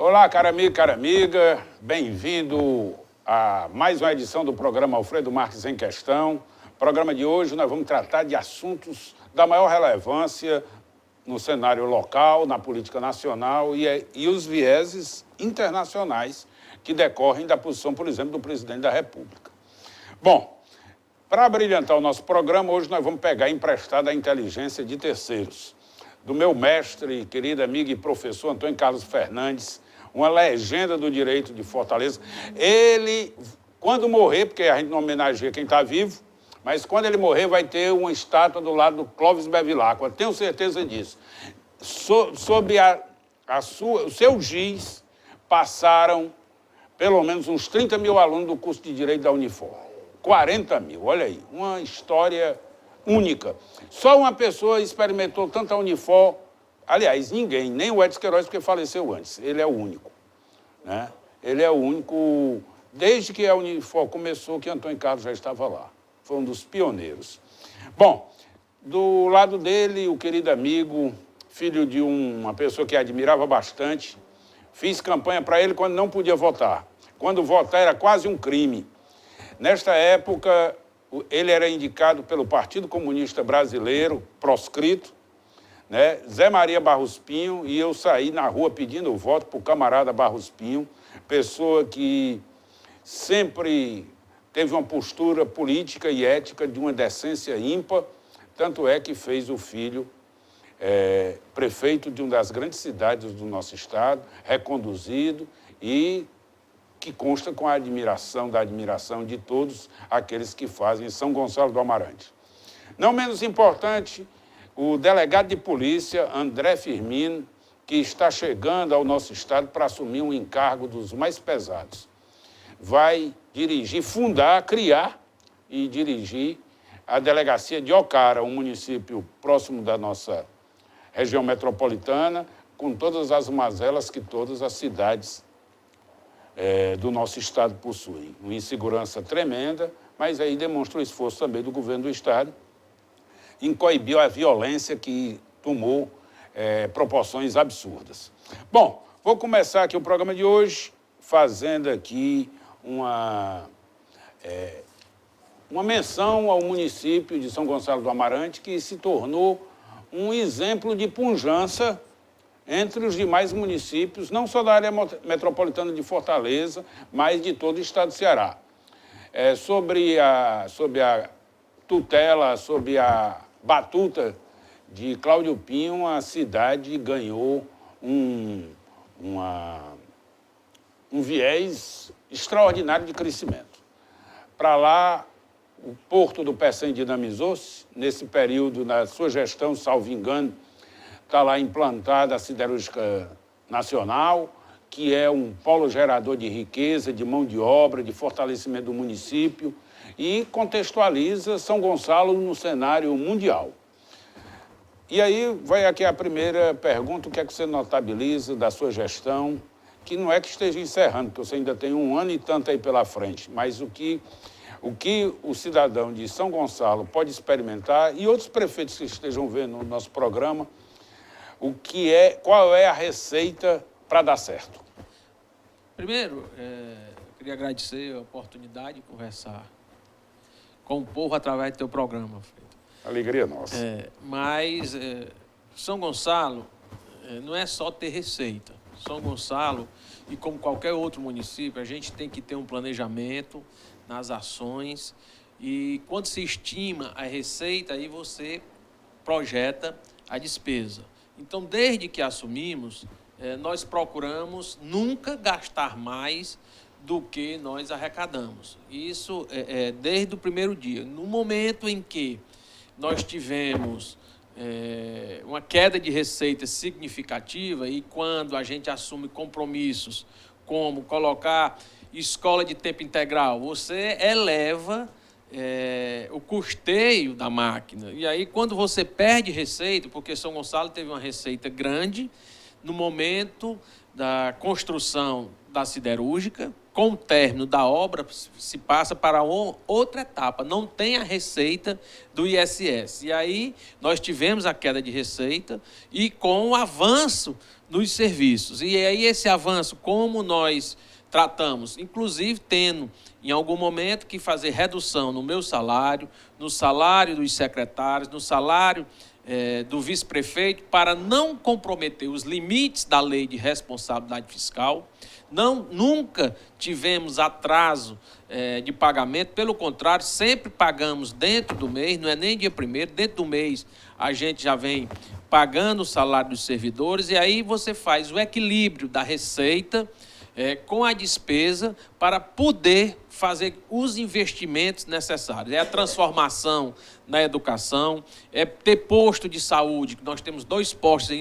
Olá, cara amigo, cara amiga. Bem-vindo a mais uma edição do programa Alfredo Marques em Questão. No programa de hoje nós vamos tratar de assuntos da maior relevância no cenário local, na política nacional e os vieses internacionais que decorrem da posição, por exemplo, do presidente da República. Bom, para brilhantar o nosso programa, hoje nós vamos pegar emprestada a inteligência de terceiros. Do meu mestre, querido amigo e professor Antônio Carlos Fernandes, uma legenda do direito de Fortaleza. Ele, quando morrer, porque a gente não homenageia quem está vivo, mas quando ele morrer vai ter uma estátua do lado do Clóvis Bevilacqua, tenho certeza disso. Sob o seu giz passaram pelo menos uns 30 mil alunos do curso de Direito da Unifor. 40 mil, olha aí, uma história única. Só uma pessoa experimentou tanta Unifor. Aliás, ninguém, nem o Edson Queiroz, porque faleceu antes. Ele é o único, né? Ele é o único, desde que a Unifor começou, que Antônio Carlos já estava lá. Foi um dos pioneiros. Bom, do lado dele, o querido amigo, filho de uma pessoa que admirava bastante, fiz campanha para ele quando não podia votar. Quando votar era quase um crime. Nesta época, ele era indicado pelo Partido Comunista Brasileiro, proscrito, né? Zé Maria Barros Pinho, e eu saí na rua pedindo o voto para o camarada Barros Pinho, pessoa que sempre teve uma postura política e ética de uma decência ímpar, tanto é que fez o filho prefeito de uma das grandes cidades do nosso estado, reconduzido e que consta com a admiração de todos aqueles que fazem São Gonçalo do Amarante. Não menos importante, o delegado de polícia, André Firmino, que está chegando ao nosso estado para assumir um encargo dos mais pesados. Vai dirigir, fundar, criar e dirigir a delegacia de Ocara, um município próximo da nossa região metropolitana, com todas as mazelas que todas as cidades do nosso estado possuem. Uma insegurança tremenda, mas aí demonstra o esforço também do governo do estado em coibir a violência que tomou proporções absurdas. Bom, vou começar aqui o programa de hoje fazendo aqui uma menção ao município de São Gonçalo do Amarante, que se tornou um exemplo de pujança entre os demais municípios, não só da área metropolitana de Fortaleza, mas de todo o estado do Ceará. Sobre a tutela, sobre a batuta de Cláudio Pinho, a cidade ganhou um viés extraordinário de crescimento. Para lá, o Porto do Pecém dinamizou-se. Nesse período, na sua gestão, salvo engano, está lá implantada a Siderúrgica Nacional, que é um polo gerador de riqueza, de mão de obra, de fortalecimento do município e contextualiza São Gonçalo no cenário mundial. E aí vai aqui a primeira pergunta: o que é que você notabiliza da sua gestão, que não é que esteja encerrando, porque você ainda tem um ano e tanto aí pela frente, mas o que o cidadão de São Gonçalo pode experimentar, e outros prefeitos que estejam vendo o nosso programa, qual é a receita para dar certo? Primeiro, eu queria agradecer a oportunidade de conversar com o povo através do teu programa, Alfredo. Alegria nossa. Mas São Gonçalo não é só ter receita. São Gonçalo, e como qualquer outro município, a gente tem que ter um planejamento nas ações, e quando se estima a receita, aí você projeta a despesa. Então, desde que assumimos, nós procuramos nunca gastar mais do que nós arrecadamos. Isso desde o primeiro dia. No momento em que nós tivemos uma queda de receita significativa, e quando a gente assume compromissos como colocar escola de tempo integral, você eleva o custeio da máquina. E aí, quando você perde receita, porque São Gonçalo teve uma receita grande no momento da construção da siderúrgica. Com o término da obra, se passa para outra etapa, não tem a receita do ISS. E aí nós tivemos a queda de receita e com o avanço nos serviços. E aí esse avanço, como nós tratamos, inclusive tendo em algum momento que fazer redução no meu salário, no salário dos secretários, no salário do vice-prefeito, para não comprometer os limites da lei de responsabilidade fiscal. Nunca tivemos atraso de pagamento, pelo contrário, sempre pagamos dentro do mês, não é nem dia 1º, dentro do mês a gente já vem pagando o salário dos servidores, e aí você faz o equilíbrio da receita com a despesa para poder fazer os investimentos necessários. É a transformação na educação, é ter posto de saúde, que nós temos 2 postos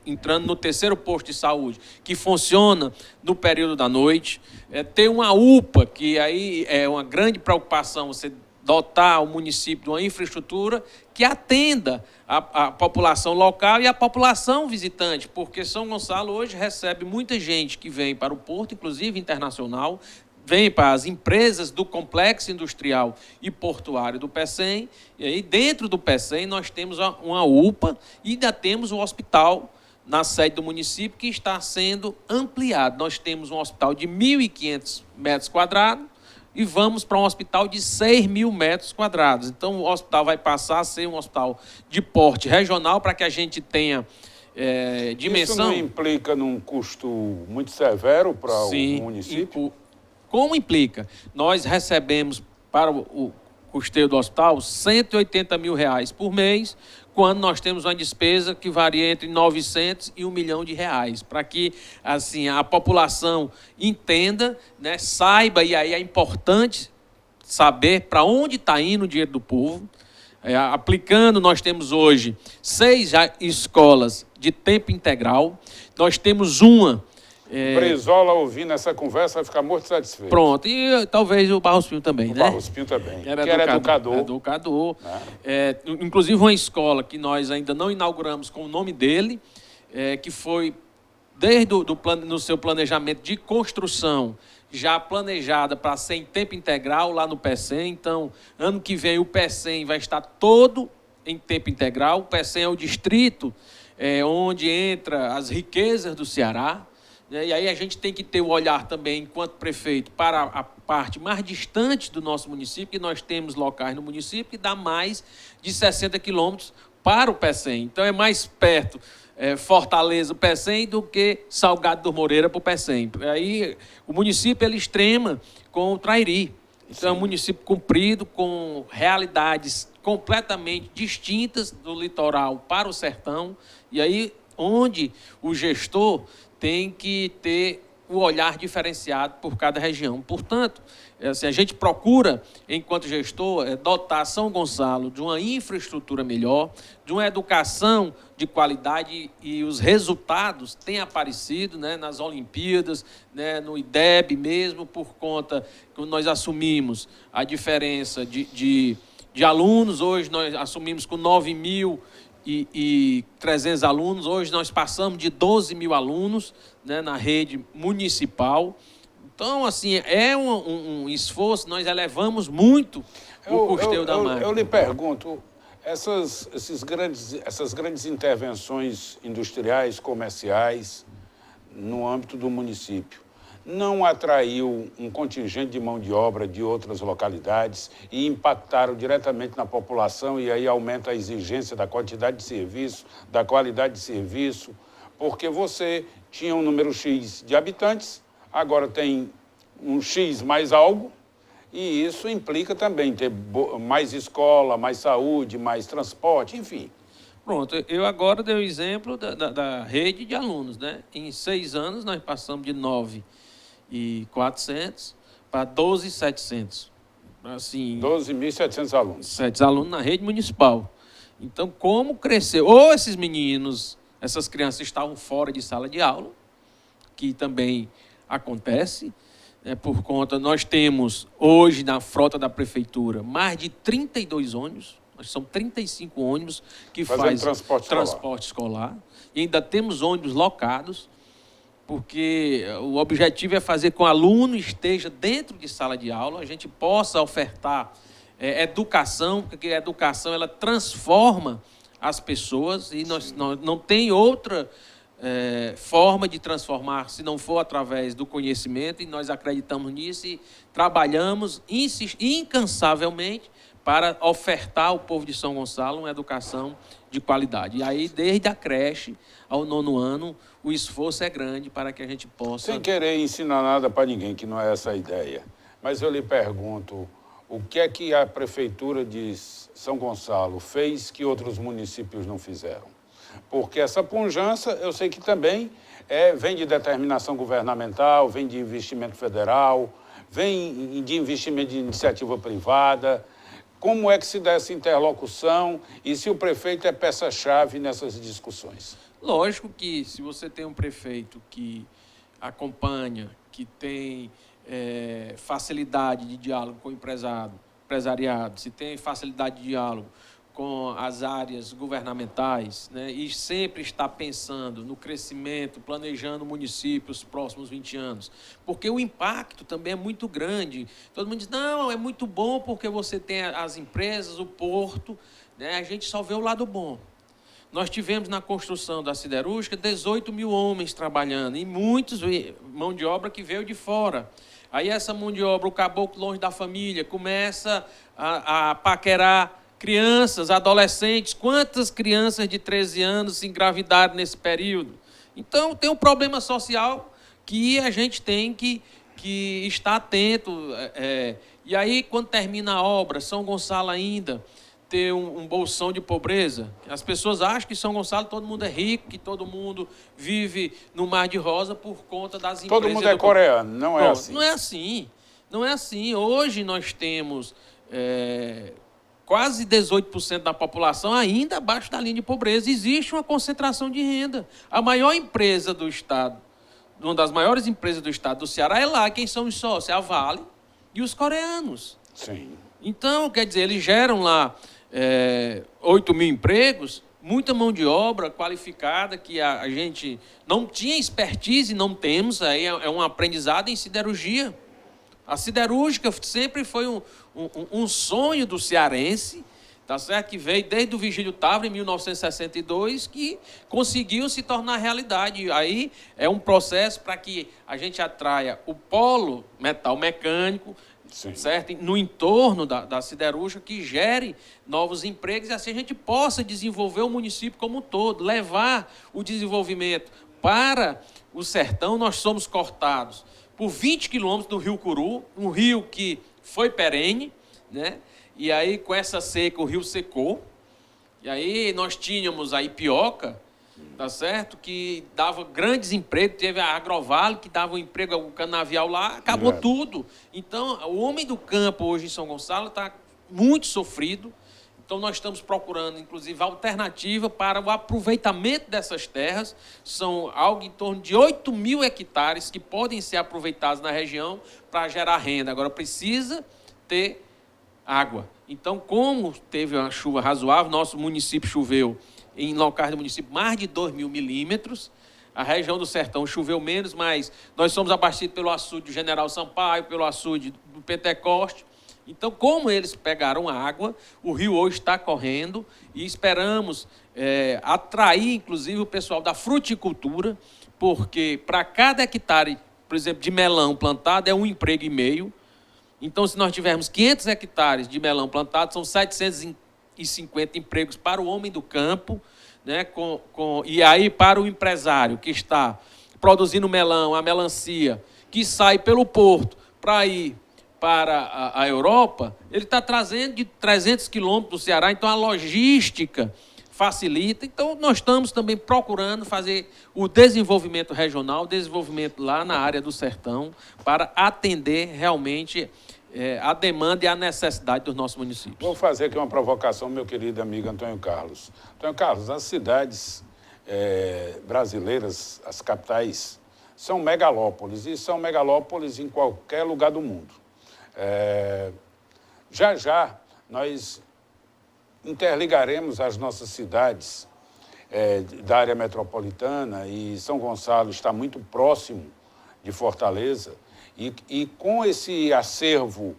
entrando no 3º posto de saúde, que funciona no período da noite, é ter uma UPA, que aí é uma grande preocupação, você dotar o município de uma infraestrutura que atenda a população local e a população visitante, porque São Gonçalo hoje recebe muita gente que vem para o porto, inclusive internacional, vem para as empresas do complexo industrial e portuário do PECEM, e aí dentro do PECEM nós temos uma UPA e ainda temos o hospital na sede do município que está sendo ampliado. Nós temos um hospital de 1.500 metros quadrados, e vamos para um hospital de 6.000 metros quadrados. Então, o hospital vai passar a ser um hospital de porte regional para que a gente tenha dimensão. Isso não implica num custo muito severo para o município? Como implica? Nós recebemos para o custeio do hospital R$180 mil por mês, quando nós temos uma despesa que varia entre 900 e R$1 milhão, para que assim, a população entenda, né, saiba, e aí é importante saber para onde está indo o dinheiro do povo. Aplicando, nós temos hoje 6 escolas de tempo integral, nós temos uma... Brizola, ouvindo essa conversa, vai ficar muito satisfeito. Pronto, e talvez o Barros Pinto também, né? O Barros Pinto também, que era educador. Educador. Inclusive uma escola que nós ainda não inauguramos com o nome dele, que foi, desde no seu planejamento de construção, já planejada para ser em tempo integral lá no PECEM. Então, ano que vem o PECEM vai estar todo em tempo integral. O PECEM é o distrito onde entra as riquezas do Ceará. E aí a gente tem que ter o olhar também, enquanto prefeito, para a parte mais distante do nosso município, que nós temos locais no município que dá mais de 60 quilômetros para o PECEM. Então é mais perto Fortaleza, o PECEM, do que Salgado do Moreira para o PECEM. Aí o município ele extrema com o Trairi. Então é um município comprido, com realidades completamente distintas do litoral para o sertão. E aí onde o gestor tem que ter o olhar diferenciado por cada região. Portanto, assim, a gente procura, enquanto gestor, dotar São Gonçalo de uma infraestrutura melhor, de uma educação de qualidade, e os resultados têm aparecido, né, nas Olimpíadas, né, no IDEB mesmo, por conta que nós assumimos a diferença de alunos. Hoje nós assumimos com 9.300 alunos, hoje nós passamos de 12 mil alunos, né, na rede municipal. Então, assim, é um esforço, nós elevamos muito o custeio da máquina. Eu lhe pergunto, essas grandes intervenções industriais, comerciais, no âmbito do município, não atraiu um contingente de mão de obra de outras localidades e impactaram diretamente na população, e aí aumenta a exigência da quantidade de serviço, da qualidade de serviço, porque você tinha um número X de habitantes, agora tem um X mais algo, e isso implica também ter mais escola, mais saúde, mais transporte, enfim. Pronto, eu agora dei o exemplo da rede de alunos, né? Em 6 anos nós passamos de 9.400 para 12.700. Assim, 12.700 alunos. 7 alunos na rede municipal. Então, como cresceu? Ou esses meninos, essas crianças estavam fora de sala de aula, que também acontece, por conta, nós temos hoje na frota da prefeitura mais de 32 ônibus. São 35 ônibus que Fazendo fazem transporte escolar. E ainda temos ônibus locados, porque o objetivo é fazer com que o aluno esteja dentro de sala de aula, a gente possa ofertar educação, porque a educação ela transforma as pessoas e nós não tem outra forma de transformar se não for através do conhecimento, e nós acreditamos nisso e trabalhamos incansavelmente para ofertar ao povo de São Gonçalo uma educação de qualidade. E aí, desde a creche ao 9º ano, o esforço é grande para que a gente possa... Sem querer ensinar nada para ninguém, que não é essa a ideia. Mas eu lhe pergunto, o que é que a Prefeitura de São Gonçalo fez que outros municípios não fizeram? Porque essa pujança, eu sei que também vem de determinação governamental, vem de investimento federal, vem de investimento de iniciativa privada. Como é que se dá essa interlocução e se o prefeito é peça-chave nessas discussões? Lógico que se você tem um prefeito que acompanha, que tem facilidade de diálogo com o empresariado, se tem facilidade de diálogo com as áreas governamentais, né, e sempre está pensando no crescimento, planejando o município os próximos 20 anos, porque o impacto também é muito grande. Todo mundo diz, não, é muito bom porque você tem as empresas, o porto, né, a gente só vê o lado bom. Nós tivemos na construção da siderúrgica 18 mil homens trabalhando, e muitos mão de obra que veio de fora. Aí essa mão de obra, o caboclo longe da família, começa a paquerar crianças, adolescentes. Quantas crianças de 13 anos se engravidaram nesse período? Então, tem um problema social que a gente tem que estar atento. E aí, quando termina a obra, São Gonçalo ainda ter um bolsão de pobreza. As pessoas acham que São Gonçalo todo mundo é rico, que todo mundo vive no mar de rosa por conta das empresas. Todo mundo é coreano, não é assim. Não é assim. Não é assim. Hoje nós temos quase 18% da população ainda abaixo da linha de pobreza. Existe uma concentração de renda. A maior empresa do Estado, uma das maiores empresas do Estado do Ceará é lá. Quem são os sócios? É a Vale e os coreanos. Sim. Então, quer dizer, eles geram lá 8 mil empregos, muita mão de obra qualificada que a gente não tinha expertise, não temos, aí é um aprendizado em siderurgia. A siderúrgica sempre foi um sonho do cearense, tá certo? Que veio desde o Vigílio Távora, em 1962, que conseguiu se tornar realidade. Aí é um processo para que a gente atraia o polo metal mecânico, sim, certo? No entorno da siderúrgica, que gere novos empregos e assim a gente possa desenvolver o município como um todo, levar o desenvolvimento para o sertão. Nós somos cortados por 20 quilômetros do Rio Curu, um rio que foi perene, né? E aí com essa seca o rio secou, e aí nós tínhamos a Ipioca, tá certo? Que dava grandes empregos, teve a Agrovale, que dava um emprego ao canavial lá, acabou tudo. Então, o homem do campo hoje em São Gonçalo está muito sofrido. Então, nós estamos procurando, inclusive, alternativa para o aproveitamento dessas terras. São algo em torno de 8 mil hectares que podem ser aproveitados na região para gerar renda. Agora, precisa ter água. Então, como teve uma chuva razoável, nosso município choveu em locais do município mais de 2 mil milímetros. A região do Sertão choveu menos, mas nós somos abastecidos pelo açude do General Sampaio, pelo açude do Pentecoste. Então, como eles pegaram água, o rio hoje está correndo e esperamos atrair, inclusive, o pessoal da fruticultura, porque para cada hectare, por exemplo, de melão plantado, é 1,5 emprego. Então, se nós tivermos 500 hectares de melão plantado, são 750 empregos para o homem do campo, né? E aí para o empresário que está produzindo melão, a melancia, que sai pelo porto para ir para a Europa, ele está trazendo de 300 quilômetros do Ceará, então a logística facilita. Então, nós estamos também procurando fazer o desenvolvimento regional, desenvolvimento lá na área do sertão, para atender realmente a demanda e a necessidade dos nossos municípios. Vou fazer aqui uma provocação, meu querido amigo Antônio Carlos. Antônio Carlos, as cidades brasileiras, as capitais, são megalópolis, e são megalópolis em qualquer lugar do mundo. Já nós interligaremos as nossas cidades da área metropolitana, e São Gonçalo está muito próximo de Fortaleza, e com esse acervo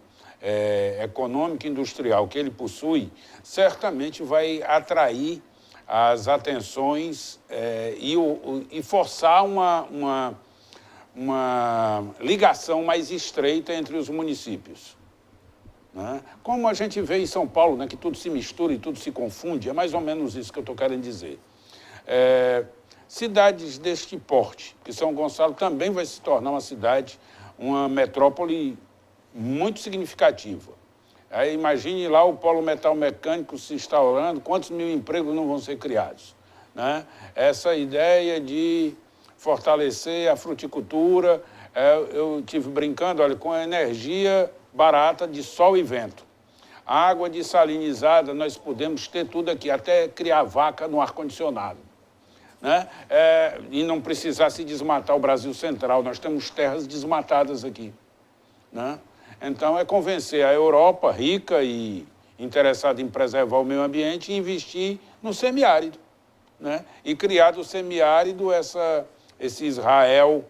econômico e industrial que ele possui, certamente vai atrair as atenções e forçar uma ligação mais estreita entre os municípios. Né? Como a gente vê em São Paulo, né, que tudo se mistura e tudo se confunde, é mais ou menos isso que eu estou querendo dizer. Cidades deste porte, que São Gonçalo também vai se tornar uma metrópole muito significativa. Aí imagine lá o polo metal mecânico se instaurando, quantos mil empregos não vão ser criados, né? Essa ideia de fortalecer a fruticultura, eu tive brincando, olha, com a energia barata de sol e vento. A água dessalinizada, nós podemos ter tudo aqui, até criar vaca no ar-condicionado, né? E não precisar se desmatar o Brasil Central, nós temos terras desmatadas aqui, né? Então, é convencer a Europa, rica e interessada em preservar o meio ambiente, e investir no semiárido, né? E criar do semiárido esse Israel,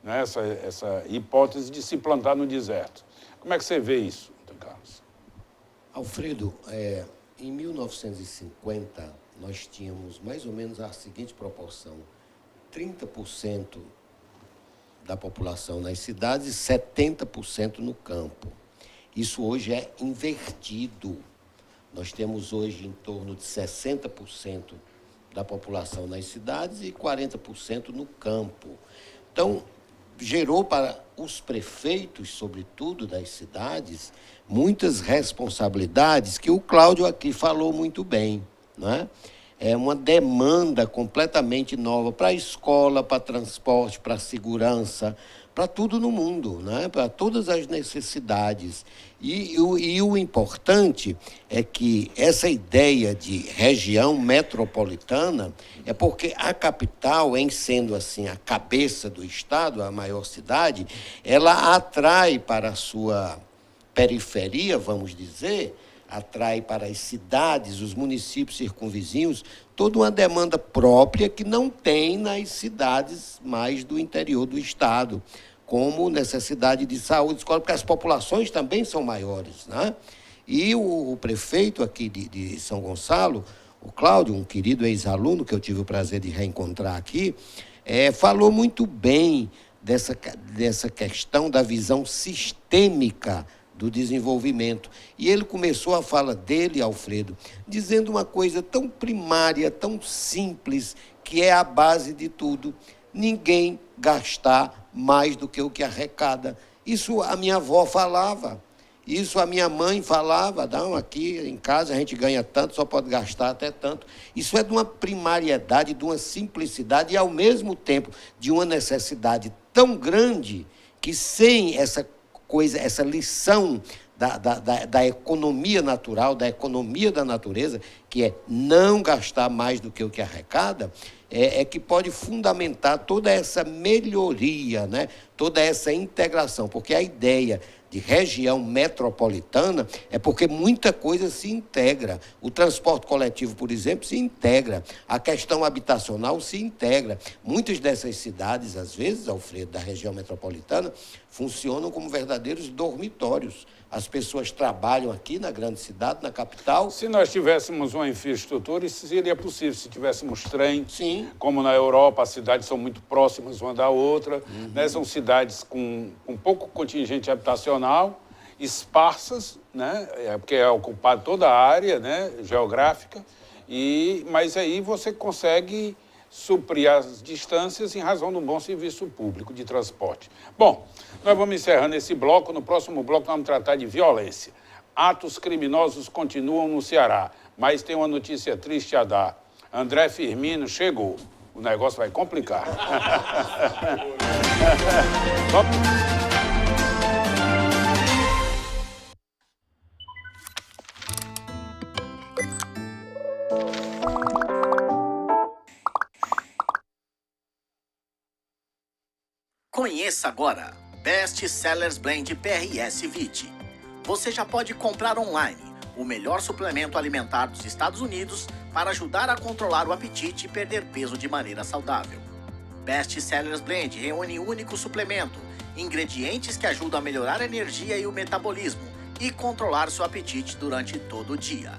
né? Essa hipótese de se plantar no deserto. Como é que você vê isso, Carlos? Alfredo, em 1950, nós tínhamos mais ou menos a seguinte proporção: 30% da população nas cidades e 70% no campo. Isso hoje é invertido. Nós temos hoje em torno de 60% da população nas cidades e 40% no campo. Então, gerou para os prefeitos, sobretudo das cidades, muitas responsabilidades que o Cláudio aqui falou muito bem, não é? É uma demanda completamente nova para a escola, para transporte, para segurança, para tudo no mundo, né? Para todas as necessidades. E o importante é que essa ideia de região metropolitana é porque a capital, em sendo assim a cabeça do estado, a maior cidade, ela atrai para a sua periferia, vamos dizer, atrai para as cidades, os municípios circunvizinhos, toda uma demanda própria que não tem nas cidades mais do interior do estado, como necessidade de saúde, escola, porque as populações também são maiores, né? E o prefeito aqui de São Gonçalo, o Cláudio, um querido ex-aluno que eu tive o prazer de reencontrar aqui, falou muito bem dessa questão da visão sistêmica do desenvolvimento. E ele começou a fala dele, Alfredo, dizendo uma coisa tão primária, tão simples, que é a base de tudo: ninguém gastar mais do que o que arrecada. Isso a minha avó falava, isso a minha mãe falava: não, aqui em casa a gente ganha tanto, só pode gastar até tanto. Isso é de uma primariedade, de uma simplicidade e, ao mesmo tempo, de uma necessidade tão grande que, sem essa coisa, essa lição da economia natural, da economia da natureza, que é não gastar mais do que o que arrecada, que pode fundamentar toda essa melhoria, né? Toda essa integração, porque a ideia de região metropolitana é porque muita coisa se integra. O transporte coletivo, por exemplo, se integra. A questão habitacional se integra. Muitas dessas cidades, às vezes, Alfredo, da região metropolitana, funcionam como verdadeiros dormitórios. As pessoas trabalham aqui na grande cidade, na capital. Se nós tivéssemos uma infraestrutura, isso seria possível. Se tivéssemos trem, sim, como na Europa, as cidades são muito próximas uma da outra, né? São cidades com pouco contingente habitacional, esparsas, né? Porque é ocupado toda a área, né, geográfica, mas aí você consegue suprir as distâncias em razão do bom serviço público de transporte. Bom, nós vamos encerrando esse bloco. No próximo bloco, nós vamos tratar de violência. Atos criminosos continuam no Ceará, mas tem uma notícia triste a dar. André Firmino chegou. O negócio vai complicar. Conheça agora Best Sellers Blend PRS VIT. Você já pode comprar online o melhor suplemento alimentar dos Estados Unidos para ajudar a controlar o apetite e perder peso de maneira saudável. Best Sellers Blend reúne um único suplemento, ingredientes que ajudam a melhorar a energia e o metabolismo e controlar seu apetite durante todo o dia.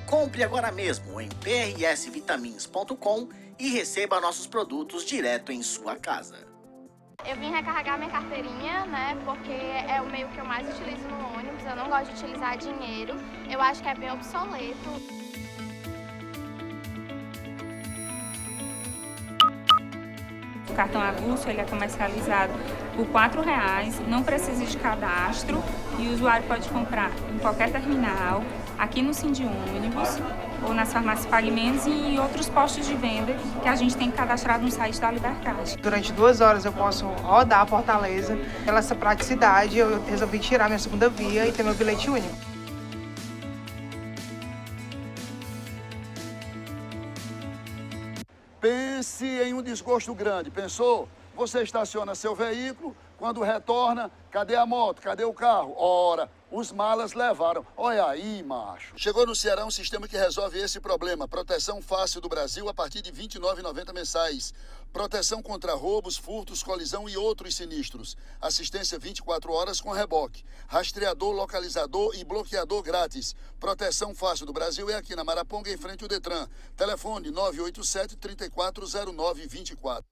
Compre agora mesmo em prsvitamins.com e receba nossos produtos direto em sua casa. Eu vim recarregar minha carteirinha, né, porque é o meio que eu mais utilizo no ônibus. Eu não gosto de utilizar dinheiro, eu acho que é bem obsoleto. O cartão avulso ele é comercializado por R$4, não precisa de cadastro e o usuário pode comprar em qualquer terminal, aqui no Sindônibus, ou nas farmácias Pague Menos e em outros postos de venda que a gente tem cadastrado no site da Libertad. Durante 2 horas eu posso rodar a Fortaleza. Pela essa praticidade, eu resolvi tirar minha segunda via e ter meu bilhete único. Pense em um desgosto grande, pensou? Você estaciona seu veículo, quando retorna, cadê a moto, cadê o carro? Ora, os malas levaram. Olha aí, macho. Chegou no Ceará um sistema que resolve esse problema. Proteção Fácil do Brasil a partir de R$ 29,90 mensais. Proteção contra roubos, furtos, colisão e outros sinistros. Assistência 24 horas com reboque. Rastreador, localizador e bloqueador grátis. Proteção Fácil do Brasil é aqui na Maraponga, em frente ao Detran. Telefone 987-340924.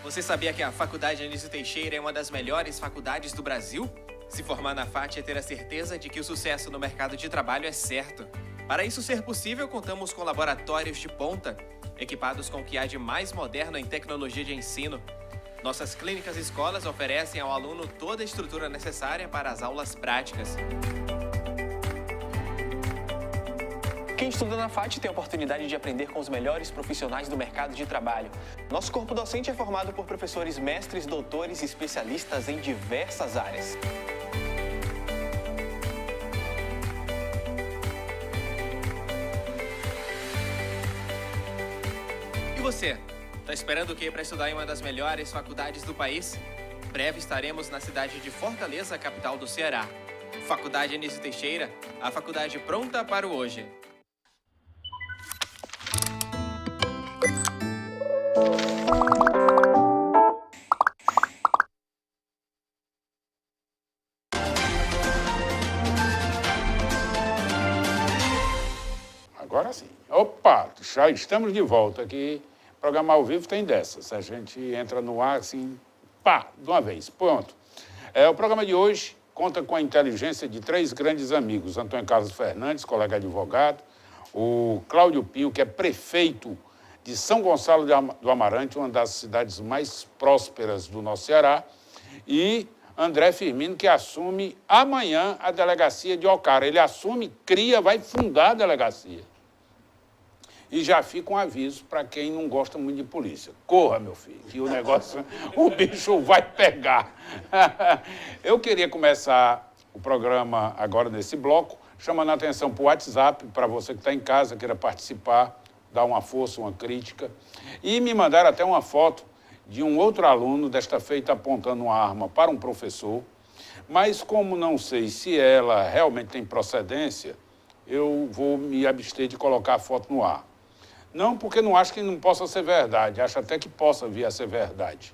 Você sabia que a Faculdade Anísio Teixeira é uma das melhores faculdades do Brasil? Se formar na FAT é ter a certeza de que o sucesso no mercado de trabalho é certo. Para isso ser possível, contamos com laboratórios de ponta, equipados com o que há de mais moderno em tecnologia de ensino. Nossas clínicas e escolas oferecem ao aluno toda a estrutura necessária para as aulas práticas. Quem estuda na FAT tem a oportunidade de aprender com os melhores profissionais do mercado de trabalho. Nosso corpo docente é formado por professores mestres, doutores e especialistas em diversas áreas. E você? Tá esperando o quê para estudar em uma das melhores faculdades do país? Breve estaremos na cidade de Fortaleza, capital do Ceará. Faculdade Anísio Teixeira, a faculdade pronta para o hoje. Agora sim. Opa, já estamos de volta aqui. Programa ao vivo tem dessas. A gente entra no ar assim, pá, de uma vez. Pronto. O programa de hoje conta com a inteligência de 3 grandes amigos. Antônio Carlos Fernandes, colega advogado. O Cláudio Pinho, que é prefeito de São Gonçalo do Amarante, uma das cidades mais prósperas do nosso Ceará. E André Firmino, que assume amanhã a delegacia de Ocara. Ele assume, cria, vai fundar a delegacia. E já fica um aviso para quem não gosta muito de polícia. Corra, meu filho, que o negócio, o bicho vai pegar. Eu queria começar o programa agora nesse bloco, chamando a atenção para o WhatsApp, para você que está em casa, queira participar, dar uma força, uma crítica. E me mandaram até uma foto de um outro aluno, desta feita apontando uma arma para um professor. Mas como não sei se ela realmente tem procedência, eu vou me abster de colocar a foto no ar. Não porque não acho que não possa ser verdade, acho até que possa vir a ser verdade.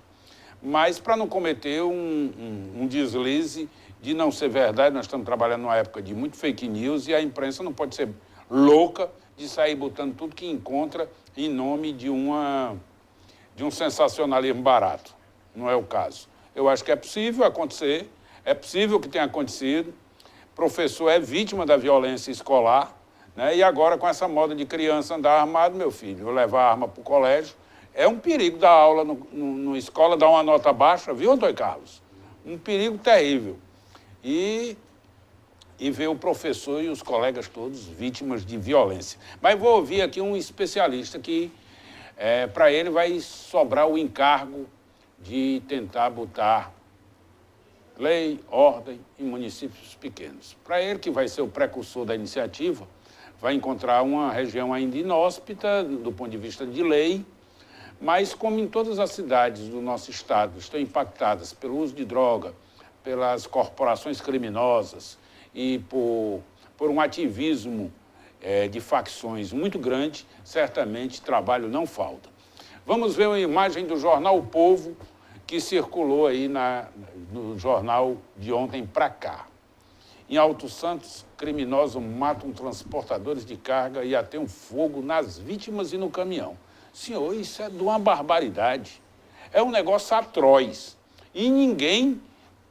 Mas para não cometer um deslize de não ser verdade, nós estamos trabalhando numa época de muito fake news e a imprensa não pode ser louca de sair botando tudo que encontra em nome de um sensacionalismo barato. Não é o caso. Eu acho que é possível acontecer, é possível que tenha acontecido. Professor é vítima da violência escolar, né? E agora com essa moda de criança andar armado, meu filho, eu levar a arma para o colégio, é um perigo dar aula na escola, dar uma nota baixa, viu, Antônio Carlos? Um perigo terrível. E ver o professor e os colegas todos vítimas de violência. Mas vou ouvir aqui um especialista que, para ele, vai sobrar o encargo de tentar botar lei, ordem em municípios pequenos. Para ele, que vai ser o precursor da iniciativa, vai encontrar uma região ainda inóspita do ponto de vista de lei, mas como em todas as cidades do nosso estado estão impactadas pelo uso de droga, pelas corporações criminosas e por por um ativismo de facções muito grande, certamente trabalho não falta. Vamos ver uma imagem do jornal O Povo, que circulou aí no jornal de ontem para cá. Em Alto Santos, criminosos matam transportadores de carga e atêm fogo nas vítimas e no caminhão. Senhor, isso é de uma barbaridade. É um negócio atroz. E ninguém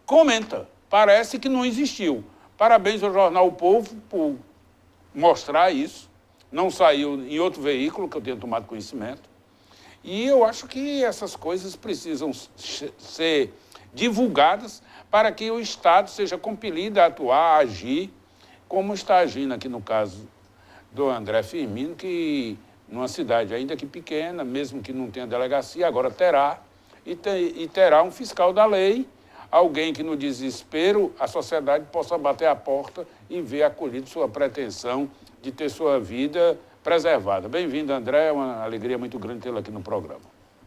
comenta. Parece que não existiu. Parabéns ao jornal O Povo por mostrar isso. Não saiu em outro veículo que eu tenho tomado conhecimento. E eu acho que essas coisas precisam ser divulgadas para que o Estado seja compelido a atuar, a agir, como está agindo aqui no caso do André Firmino, que numa cidade ainda que pequena, mesmo que não tenha delegacia, agora terá, e terá um fiscal da lei, alguém que no desespero a sociedade possa bater a porta e ver acolhido sua pretensão de ter sua vida preservada. Bem-vindo, André, é uma alegria muito grande tê-lo aqui no programa.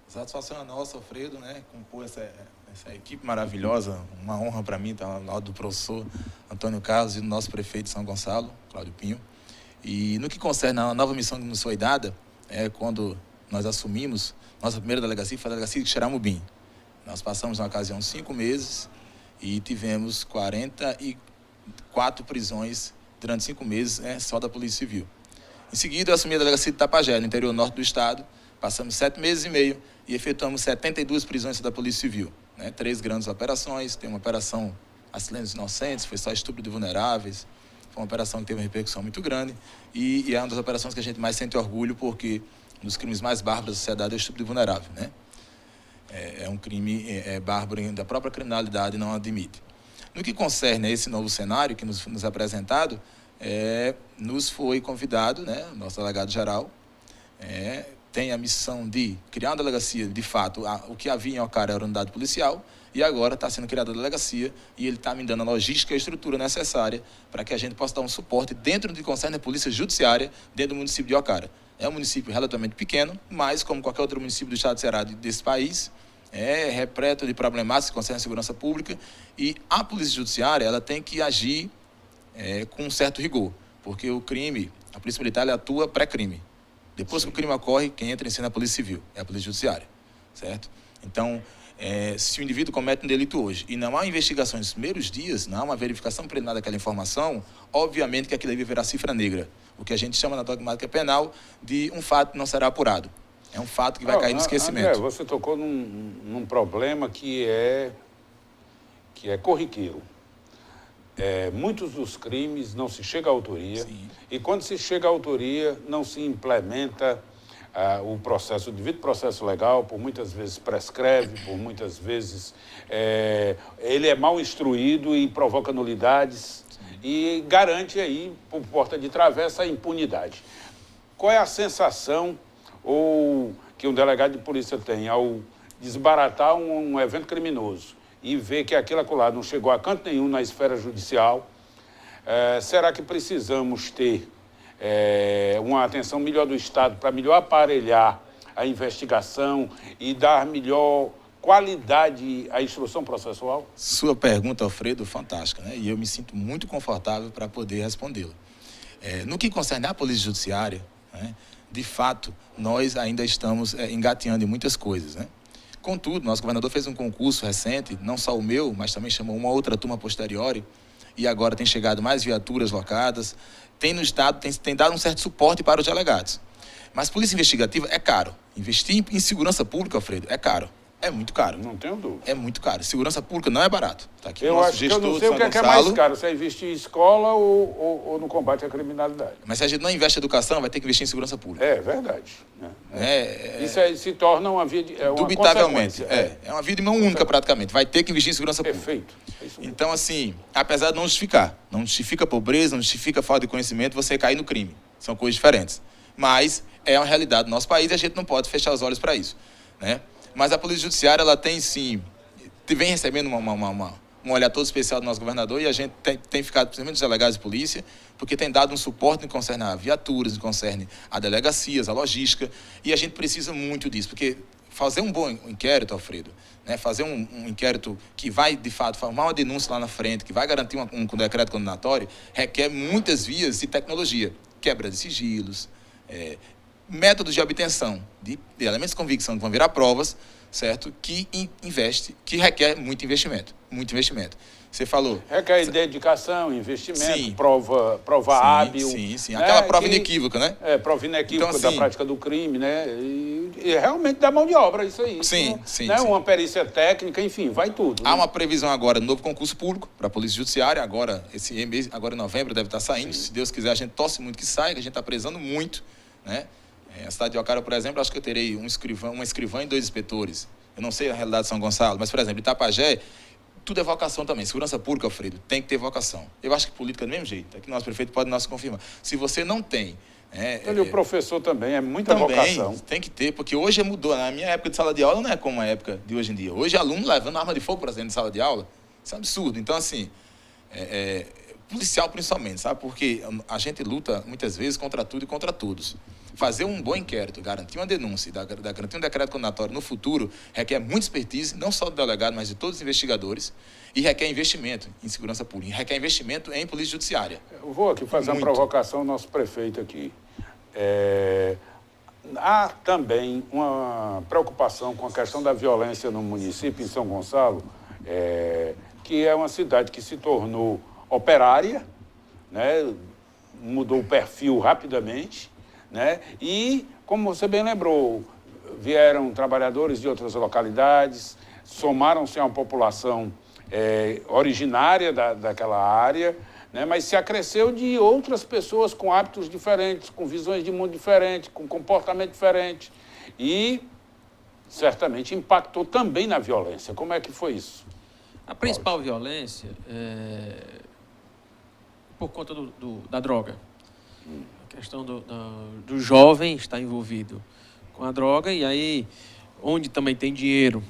Satisfação é nossa, Alfredo, né? Compor essa equipe maravilhosa, uma honra para mim estar ao lado do professor Antônio Carlos e do nosso prefeito de São Gonçalo, Cláudio Pinho. E no que concerne a nova missão que nos foi dada, quando nós assumimos, nossa primeira delegacia foi a delegacia de Xeramubim. Nós passamos, na ocasião, 5 meses e tivemos 44 prisões durante 5 meses, só da Polícia Civil. Em seguida, eu assumi a delegacia de Tapajé, no interior norte do estado. Passamos 7 meses e meio e efetuamos 72 prisões da Polícia Civil. 3 grandes operações. Tem uma operação Acidentes Inocentes, foi só estupro de vulneráveis. Foi uma operação que teve uma repercussão muito grande. E é uma das operações que a gente mais sente orgulho, porque um dos crimes mais bárbaros da sociedade é o estupro de vulnerável. É um crime bárbaro da própria criminalidade, não admite. No que concerne a esse novo cenário que nos é apresentado, nos foi convidado, nosso delegado-geral, tem a missão de criar uma delegacia, de fato, o que havia em Ocara era a unidade policial, e agora está sendo criada a delegacia, e ele está me dando a logística e a estrutura necessária para que a gente possa dar um suporte dentro do que concerne a polícia judiciária dentro do município de Ocara. É um município relativamente pequeno, mas, como qualquer outro município do estado de Ceará desse país, é repleto de problemáticas que concernem a segurança pública, e a polícia judiciária ela tem que agir com um certo rigor, porque o crime, a polícia militar ela atua pré-crime. Depois que o crime ocorre, quem entra em cena é a polícia civil, é a polícia judiciária, certo? Então, se o indivíduo comete um delito hoje e não há investigação nos primeiros dias, não há uma verificação preliminar daquela informação, obviamente que aquilo aí viverá cifra negra, o que a gente chama na dogmática penal de um fato que não será apurado. É um fato que vai cair no esquecimento. André, você tocou num problema que é corriqueiro. Muitos dos crimes não se chega à autoria. Sim. E quando se chega à autoria, não se implementa o devido processo legal, por muitas vezes prescreve, por muitas vezes ele é mal instruído e provoca nulidades. Sim. E garante aí, por porta de travessa, a impunidade. Qual é a sensação que um delegado de polícia tem ao desbaratar um evento criminoso e ver que aquilo acolá não chegou a canto nenhum na esfera judicial? Será que precisamos ter uma atenção melhor do Estado para melhor aparelhar a investigação e dar melhor qualidade à instrução processual? Sua pergunta, Alfredo, fantástica, e eu me sinto muito confortável para poder respondê-la. No que concerne à Polícia Judiciária, de fato, nós ainda estamos engateando em muitas coisas, Contudo, nosso governador fez um concurso recente, não só o meu, mas também chamou uma outra turma posteriori, e agora tem chegado mais viaturas locadas, tem dado um certo suporte para os delegados. Mas polícia investigativa é caro. Investir em segurança pública, Alfredo, é caro. É muito caro. Não tenho dúvida. É muito caro. Segurança pública não é barato. Tá aqui eu acho que eu não sei o que é mais caro, se é investir em escola ou no combate à criminalidade. Mas se a gente não investe em educação, vai ter que investir em segurança pública. É verdade. Isso se torna uma via de... Dubitavelmente. É uma via de mão única, praticamente. Vai ter que investir em segurança pública. Perfeito. Então, assim, apesar de não justifica pobreza, não justifica falta de conhecimento, você cair no crime. São coisas diferentes. Mas é uma realidade do nosso país e a gente não pode fechar os olhos para isso, Mas a Polícia Judiciária, ela tem sim, vem recebendo um olhar todo especial do nosso governador, e a gente tem ficado, principalmente os delegados de polícia, porque tem dado um suporte no que concerne a viaturas, no que concerne a delegacias, a logística, e a gente precisa muito disso, porque fazer um bom inquérito, Alfredo, né? Fazer um inquérito que vai, de fato, formar uma denúncia lá na frente, que vai garantir um decreto condenatório, requer muitas vias de tecnologia, quebra de sigilos, métodos de obtenção de elementos de convicção que vão virar provas, certo? Que requer muito investimento. Você falou. Requer dedicação, investimento, Sim. prova hábil. Sim. Aquela prova inequívoca, né? Prova inequívoca Então, da assim, prática do crime, né? E realmente dá mão de obra isso aí. Sim. Uma perícia técnica, enfim, vai tudo. Há uma previsão agora do novo concurso público para a Polícia Judiciária, agora em novembro deve estar saindo. Sim. Se Deus quiser, a gente torce muito que saia, que a gente está prezando muito, né? A cidade de Ocara, por exemplo, acho que eu terei uma escrivã e 2 inspetores. Eu não sei a realidade de São Gonçalo, mas, por exemplo, Itapajé, tudo é vocação também. Segurança pública, Alfredo, tem que ter vocação. Eu acho que política é do mesmo jeito. Aqui nosso prefeito pode nos confirmar. Se você não tem... o professor também, é muita vocação. Tem que ter, porque hoje mudou. Na minha época de sala de aula não é como a época de hoje em dia. Hoje, aluno levando arma de fogo para dentro de sala de aula. Isso é um absurdo. Então, assim, policial principalmente, sabe? Porque a gente luta, muitas vezes, contra tudo e contra todos. Fazer um bom inquérito, garantir uma denúncia, garantir um decreto condenatório no futuro, requer muita expertise, não só do delegado, mas de todos os investigadores, e requer investimento em segurança pública, requer investimento em polícia judiciária. Eu vou aqui fazer uma provocação ao nosso prefeito aqui. Há também uma preocupação com a questão da violência no município, em São Gonçalo, que é uma cidade que se tornou operária, né? Mudou o perfil rapidamente, né? E, como você bem lembrou, vieram trabalhadores de outras localidades, somaram-se a uma população originária daquela área, né? Mas se acresceu de outras pessoas com hábitos diferentes, com visões de mundo diferentes, com comportamento diferente. E, certamente, impactou também na violência. Como é que foi isso? A principal violência por conta da droga. A questão do jovem estar envolvido com a droga, e aí, onde também tem dinheiro,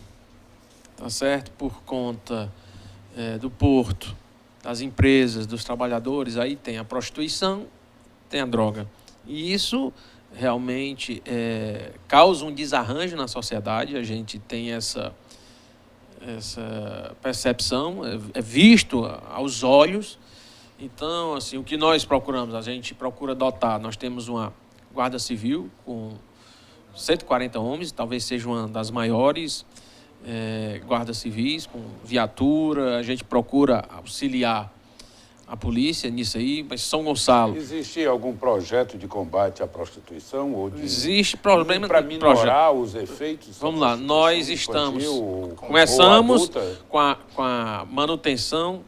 tá certo? Por conta do porto, das empresas, dos trabalhadores, aí tem a prostituição, tem a droga. E isso realmente causa um desarranjo na sociedade, a gente tem essa percepção, é visto aos olhos. Então, assim, o que nós procuramos? A gente procura dotar, nós temos uma Guarda Civil com 140 homens, talvez seja uma das maiores guardas civis, com viatura, a gente procura auxiliar a polícia nisso aí, mas São Gonçalo... Existe algum projeto de combate à prostituição? Ou existe problema... Para minorar os efeitos? Vamos lá, nós estamos... Começamos com a manutenção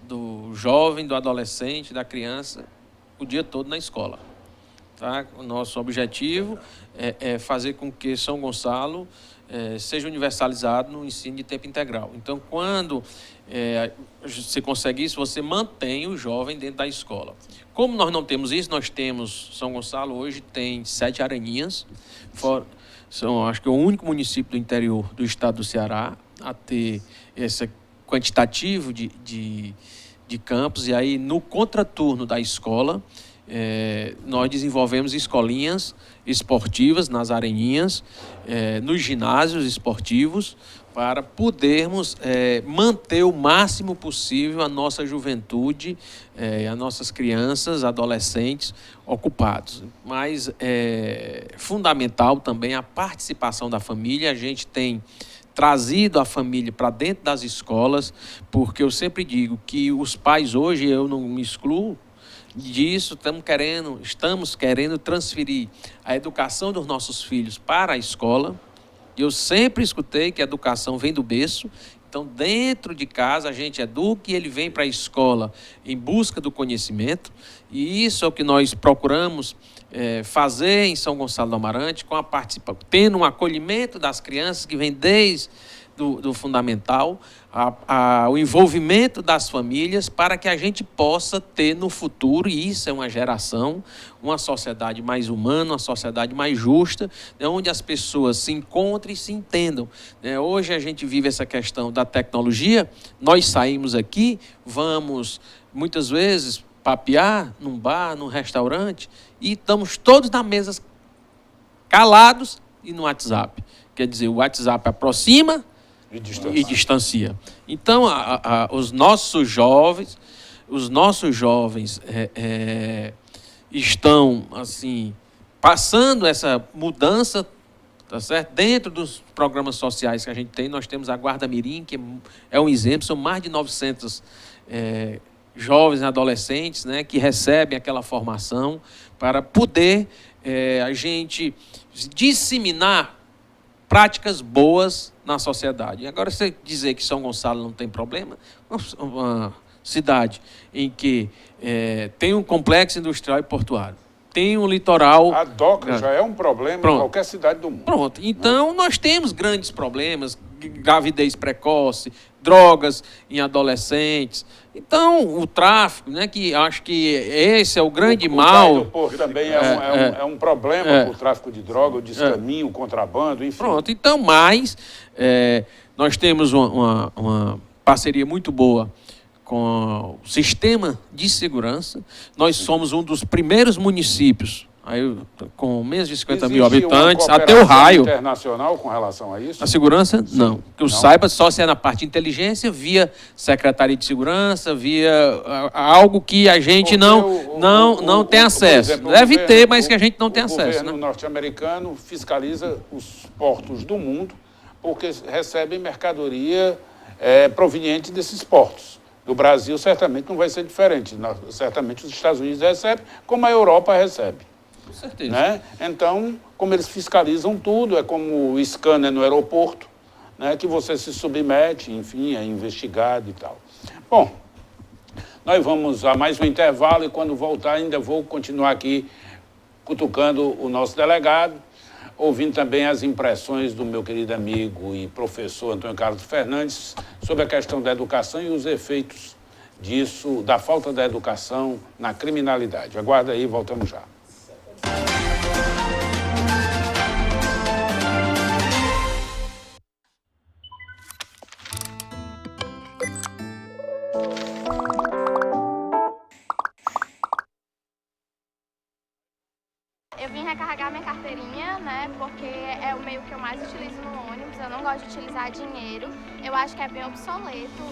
do jovem, do adolescente, da criança, o dia todo na escola. Tá? O nosso objetivo é fazer com que São Gonçalo seja universalizado no ensino de tempo integral. Então, quando você consegue isso, você mantém o jovem dentro da escola. Como nós não temos isso, nós temos... São Gonçalo hoje tem 7 areninhas. Acho que é o único município do interior do estado do Ceará a ter esse quantitativo de campos. E aí, no contraturno da escola, nós desenvolvemos escolinhas esportivas nas areninhas, nos ginásios esportivos, para podermos manter o máximo possível a nossa juventude, as nossas crianças, adolescentes ocupados. Mas é fundamental também a participação da família. A gente tem trazido a família para dentro das escolas, porque eu sempre digo que os pais hoje, eu não me excluo disso, estamos querendo transferir a educação dos nossos filhos para a escola. Eu sempre escutei que a educação vem do berço. Então, dentro de casa, a gente educa e ele vem para a escola em busca do conhecimento. E isso é o que nós procuramos fazer em São Gonçalo do Amarante, tendo um acolhimento das crianças que vem desde do fundamental, o envolvimento das famílias, para que a gente possa ter no futuro, e isso é uma geração, uma sociedade mais humana, uma sociedade mais justa, onde as pessoas se encontrem e se entendam. Hoje a gente vive essa questão da tecnologia, nós saímos aqui, vamos muitas vezes papear num bar, num restaurante, e estamos todos na mesa calados e no WhatsApp. Quer dizer, o WhatsApp aproxima E e distancia. Então, os nossos jovens estão assim passando essa mudança, tá certo? Dentro dos programas sociais que a gente tem, nós temos a Guarda Mirim, que é um exemplo, são mais de 900 jovens e adolescentes, né, que recebem aquela formação para poder a gente disseminar práticas boas na sociedade. E agora, você dizer que São Gonçalo não tem problema, uma cidade em que tem um complexo industrial e portuário, tem um litoral... A DOCA já é um problema em qualquer cidade do mundo. Pronto. Então, nós temos grandes problemas, gravidez precoce, drogas em adolescentes. Então, o tráfico, né, que acho que esse é o grande mal. O Porto também é um problema por tráfico de droga, o descaminho, o contrabando, enfim. Pronto. Então, nós temos uma parceria muito boa com o sistema de segurança. Nós somos um dos primeiros municípios, com menos de 50 mil habitantes, até o raio. Internacional com relação a isso? A segurança, não. Que eu saiba, só se é na parte de inteligência, via Secretaria de Segurança, via algo que a gente não tem acesso. Exemplo, deve ter, mas que a gente não tem acesso. O governo norte-americano fiscaliza os portos do mundo porque recebem mercadoria proveniente desses portos. No Brasil, certamente não vai ser diferente. Certamente os Estados Unidos recebem, como a Europa recebe. Com certeza. Né? Então, como eles fiscalizam tudo, é como o scanner no aeroporto, né, que você se submete, enfim, é investigado e tal. Bom, nós vamos a mais um intervalo e quando voltar ainda vou continuar aqui cutucando o nosso delegado, ouvindo também as impressões do meu querido amigo e professor Antônio Carlos Fernandes sobre a questão da educação e os efeitos disso, da falta da educação na criminalidade. Aguarda aí, voltamos já. Eu vim recarregar minha carteirinha, né, porque é o meio que eu mais utilizo no ônibus. Eu não gosto de utilizar dinheiro. Eu acho que é bem obsoleto.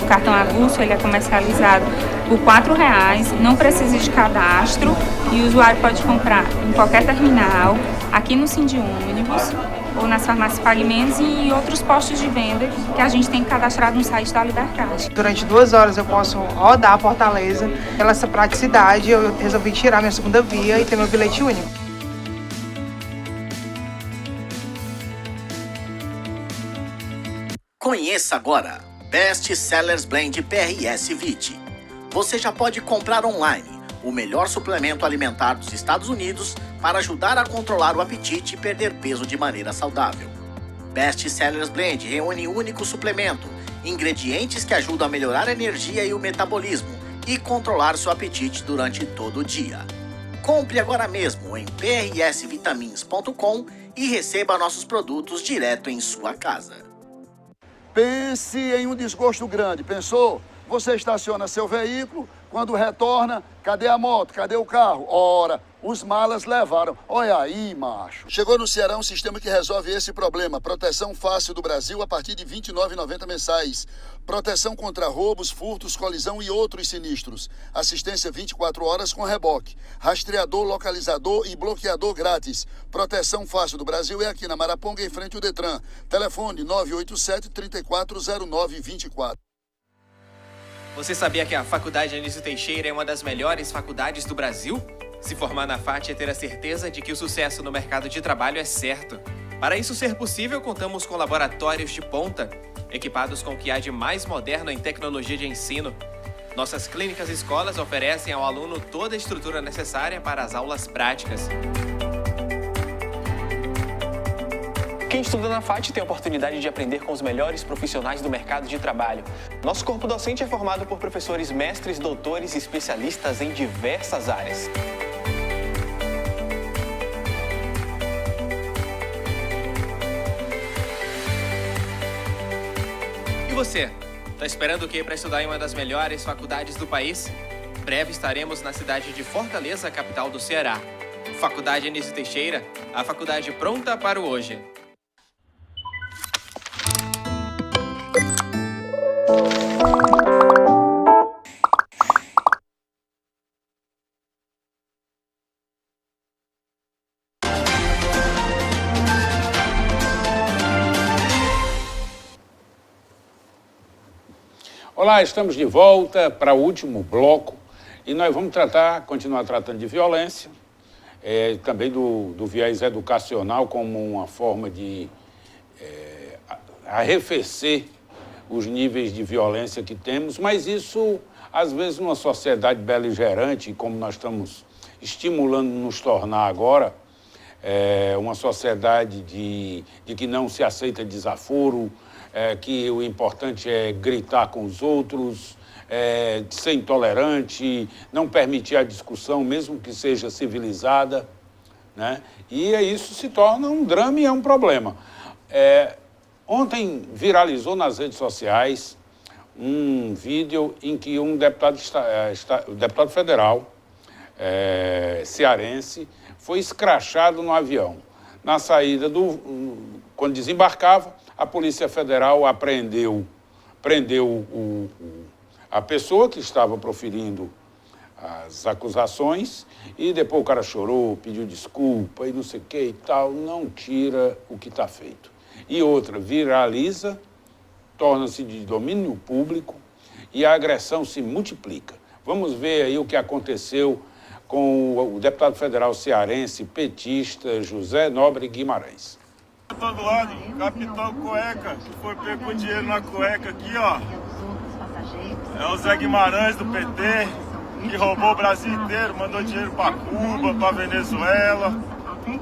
O cartão avulso ele é comercializado por R$4, não precisa de cadastro e o usuário pode comprar em qualquer terminal, aqui no Sindiônibus, ou nas farmácias Pague Menos e em outros postos de venda que a gente tem cadastrado no site da Libercard. Durante 2 horas eu posso rodar a Fortaleza. Pela essa praticidade, eu resolvi tirar minha segunda via e ter meu bilhete único. Conheça agora Best Sellers Blend PRS Vit. Você já pode comprar online o melhor suplemento alimentar dos Estados Unidos para ajudar a controlar o apetite e perder peso de maneira saudável. Best Sellers Blend reúne um único suplemento, ingredientes que ajudam a melhorar a energia e o metabolismo e controlar seu apetite durante todo o dia. Compre agora mesmo em prsvitamins.com e receba nossos produtos direto em sua casa. Pense em um desgosto grande, pensou? Você estaciona seu veículo, quando retorna, cadê a moto, cadê o carro? Ora, os malas levaram. Olha aí, macho. Chegou no Ceará um sistema que resolve esse problema. Proteção Fácil do Brasil a partir de R$ 29,90 mensais. Proteção contra roubos, furtos, colisão e outros sinistros. Assistência 24 horas com reboque. Rastreador, localizador e bloqueador grátis. Proteção Fácil do Brasil é aqui na Maraponga, em frente ao Detran. Telefone 987-340924. Você sabia que a Faculdade Anísio Teixeira é uma das melhores faculdades do Brasil? Se formar na FAT é ter a certeza de que o sucesso no mercado de trabalho é certo. Para isso ser possível, contamos com laboratórios de ponta, equipados com o que há de mais moderno em tecnologia de ensino. Nossas clínicas e escolas oferecem ao aluno toda a estrutura necessária para as aulas práticas. Quem estuda na FAT tem a oportunidade de aprender com os melhores profissionais do mercado de trabalho. Nosso corpo docente é formado por professores mestres, doutores e especialistas em diversas áreas. E você? Tá esperando o quê para estudar em uma das melhores faculdades do país? breve estaremos na cidade de Fortaleza, capital do Ceará. Faculdade Anísio Teixeira, a faculdade pronta para o hoje. Olá, estamos de volta para o último bloco e nós vamos continuar tratando de violência, também do viés educacional como uma forma de arrefecer os níveis de violência que temos, mas isso, às vezes, numa sociedade beligerante, como nós estamos estimulando nos tornar agora, uma sociedade de que não se aceita desaforo, que o importante é gritar com os outros, ser intolerante, não permitir a discussão, mesmo que seja civilizada, né? E isso se torna um drama e é um problema. Ontem viralizou nas redes sociais um vídeo em que um deputado federal cearense foi escrachado no avião. Na saída, quando desembarcava, a Polícia Federal prendeu a pessoa que estava proferindo as acusações e depois o cara chorou, pediu desculpa e não sei o que e tal. Não tira o que está feito. E outra, viraliza, torna-se de domínio público e a agressão se multiplica. Vamos ver aí o que aconteceu com o deputado federal cearense petista José Nobre Guimarães. Todo lado, Capitão Cueca, que foi pego com dinheiro na cueca aqui, ó. É o Zé Guimarães do PT, que roubou o Brasil inteiro, mandou dinheiro pra Cuba, pra Venezuela,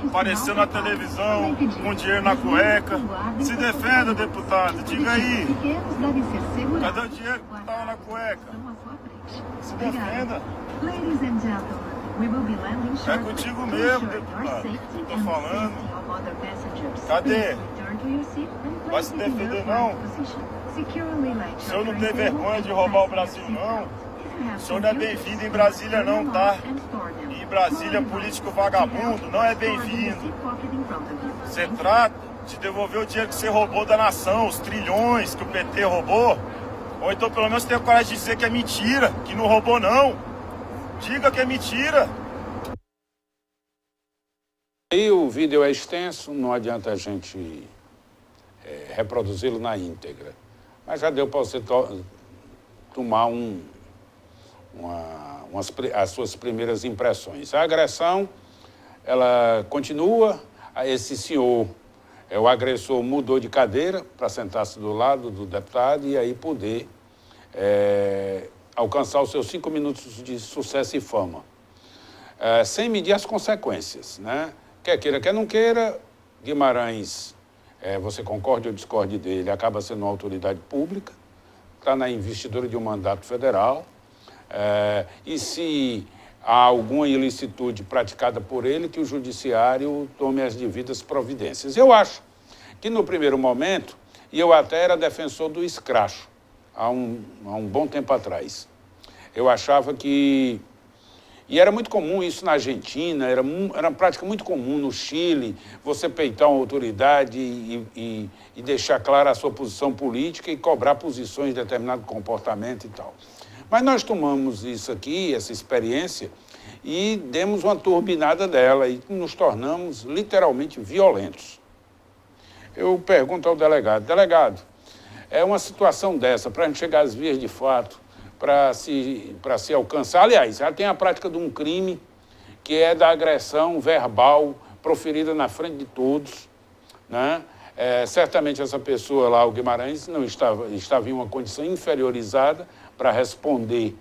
apareceu na televisão com dinheiro na cueca. Se defenda, deputado, diga aí. Cadê o dinheiro que tava na cueca? Se defenda. É contigo mesmo, deputado, que eu tô falando. Cadê? Vai se defender, não? O senhor não tem vergonha de roubar o Brasil, não? O senhor não é bem-vindo em Brasília, não, tá? E Brasília, político vagabundo, não é bem-vindo. Você trata de devolver o dinheiro que você roubou da nação, os trilhões que o PT roubou. Ou então, pelo menos, tenha coragem de dizer que é mentira, que não roubou, não. Diga que é mentira. E o vídeo é extenso, não adianta a gente reproduzi-lo na íntegra. Mas já deu para você tomar as suas primeiras impressões. A agressão, ela continua. Esse senhor, o agressor, mudou de cadeira para sentar-se do lado do deputado e aí poder alcançar os seus 5 minutos de sucesso e fama. Sem medir as consequências, né? Quer queira, quer não queira, Guimarães, você concorde ou discorde dele, acaba sendo uma autoridade pública, está na investidura de um mandato federal, e se há alguma ilicitude praticada por ele, que o judiciário tome as devidas providências. Eu acho que no primeiro momento, e eu até era defensor do escracho, há um bom tempo atrás, eu achava que... E era muito comum isso na Argentina, era uma prática muito comum no Chile, você peitar uma autoridade e deixar clara a sua posição política e cobrar posições de determinado comportamento e tal. Mas nós tomamos isso aqui, essa experiência, e demos uma turbinada dela e nos tornamos literalmente violentos. Eu pergunto ao delegado, é uma situação dessa, para a gente chegar às vias de fato, para se alcançar. Aliás, já tem a prática de um crime que é da agressão verbal proferida na frente de todos, né? Certamente essa pessoa lá, o Guimarães, não estava em uma condição inferiorizada para responder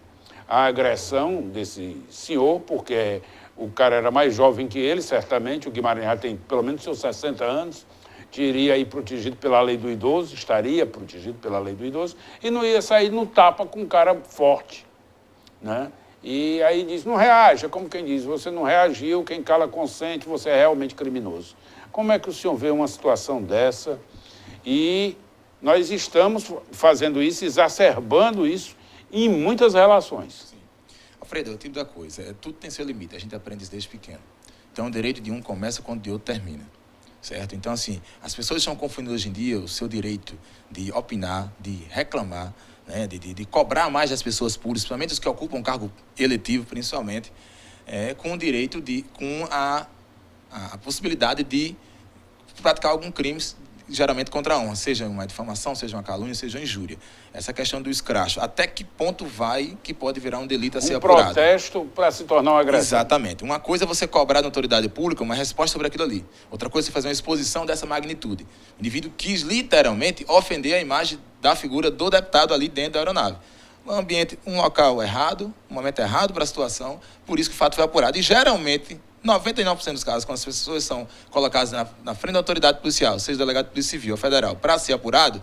à agressão desse senhor, porque o cara era mais jovem que ele, certamente, o Guimarães já tem pelo menos seus 60 anos, iria aí protegido pela lei do idoso, estaria protegido pela lei do idoso, e não ia sair no tapa com um cara forte, né? E aí diz, não reaja, como quem diz, você não reagiu, quem cala consente, você é realmente criminoso. Como é que o senhor vê uma situação dessa? E nós estamos fazendo isso, exacerbando isso em muitas relações. Sim. Alfredo, é o tipo da coisa. Tudo tem seu limite. A gente aprende isso desde pequeno. Então, o direito de um começa quando o de outro termina. Certo? Então, assim, as pessoas estão confundindo hoje em dia o seu direito de opinar, de reclamar, né, de cobrar mais das pessoas públicas, principalmente os que ocupam um cargo eletivo, principalmente, com o direito com a possibilidade de praticar algum crime, geralmente contra a honra, seja uma difamação, seja uma calúnia, seja uma injúria. Essa questão do escracho, até que ponto que pode virar um delito a ser apurado? Um protesto para se tornar uma agressão. Exatamente. Uma coisa é você cobrar da autoridade pública uma resposta sobre aquilo ali. Outra coisa é você fazer uma exposição dessa magnitude. O indivíduo quis literalmente ofender a imagem da figura do deputado ali dentro da aeronave. Um local errado, um momento errado para a situação, por isso que o fato foi apurado. E geralmente, 99% dos casos, quando as pessoas são colocadas na frente da autoridade policial, seja delegado de polícia civil ou federal, para ser apurado,